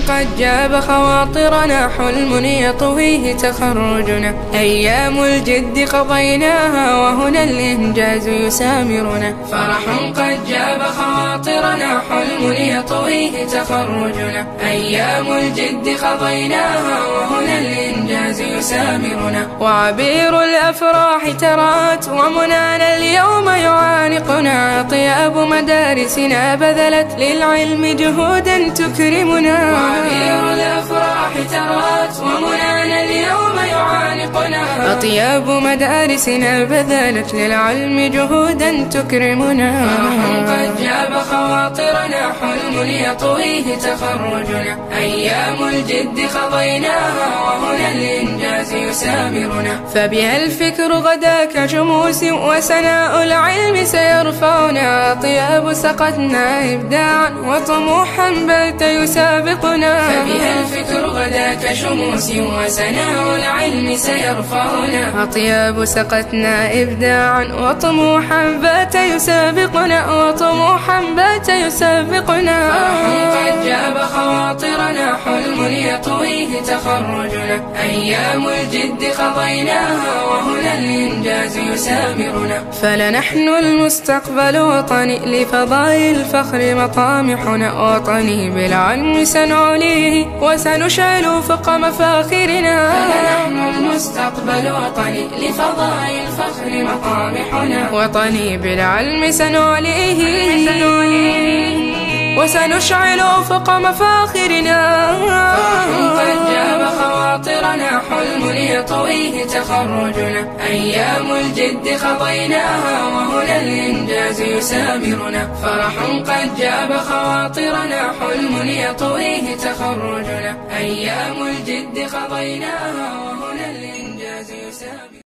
قد جاب خواطرنا، حلم يطويه تخرجنا. أيام الجد قضيناها وهنا الإنجاز يسامرنا. فرح قد جاب خواطرنا، حلم يطويه تخرجنا. أيام الجد قضيناها وهنا الإنجاز يسامرنا. وعبير الأفراح ترات ومنانا اليوم يعانقنا. طياب مدارسنا بذلت للعلم جهودا تكرمنا. وعبير الأفراح ترات ومنانا اليوم يعانقنا. أطياب مدارسنا بذلت للعلم جهودا تكرمنا. فرح قد جاب خواطرنا، حلم يطويه تخرجنا. أيام الجد قضيناها وهنا الإنجاز يسامرنا. فبها الفكر غدا كشموس وسناء العلم سيرفعنا. طياب سقتنا إبداعا وطموحا بات يسابقنا. فبها الفكر غدا كشموس وسناء العلم سيرفعنا. أطياب سقتنا إبداعا وطموحا بات يسابقنا. وطموحا بات يسابقنا. قد جاب خواطرنا، حلم يطويه تخرجنا. أيام الجد قضيناها وهنا الإنجاز يسامرنا. فلنحن المستقبل وطني لفضاء الفخر مطامحنا. وطني بالعلم سنعليه وسنشعل فوق مفاخرنا. فلنحن المستقبل وطني لفضاء الفخر مطامحنا. وطني بالعلم سنعليه وسنشعل فوق مفاخرنا. قد جاب خواطرنا، حلم يطويه تخرجنا. أيام الجد قضيناها وهنا الإنجاز يسامرنا. فرح قد جاب خواطرنا، حلم يطويه تخرجنا. أيام الجد قضيناها وهنا الإنجاز يسامرنا.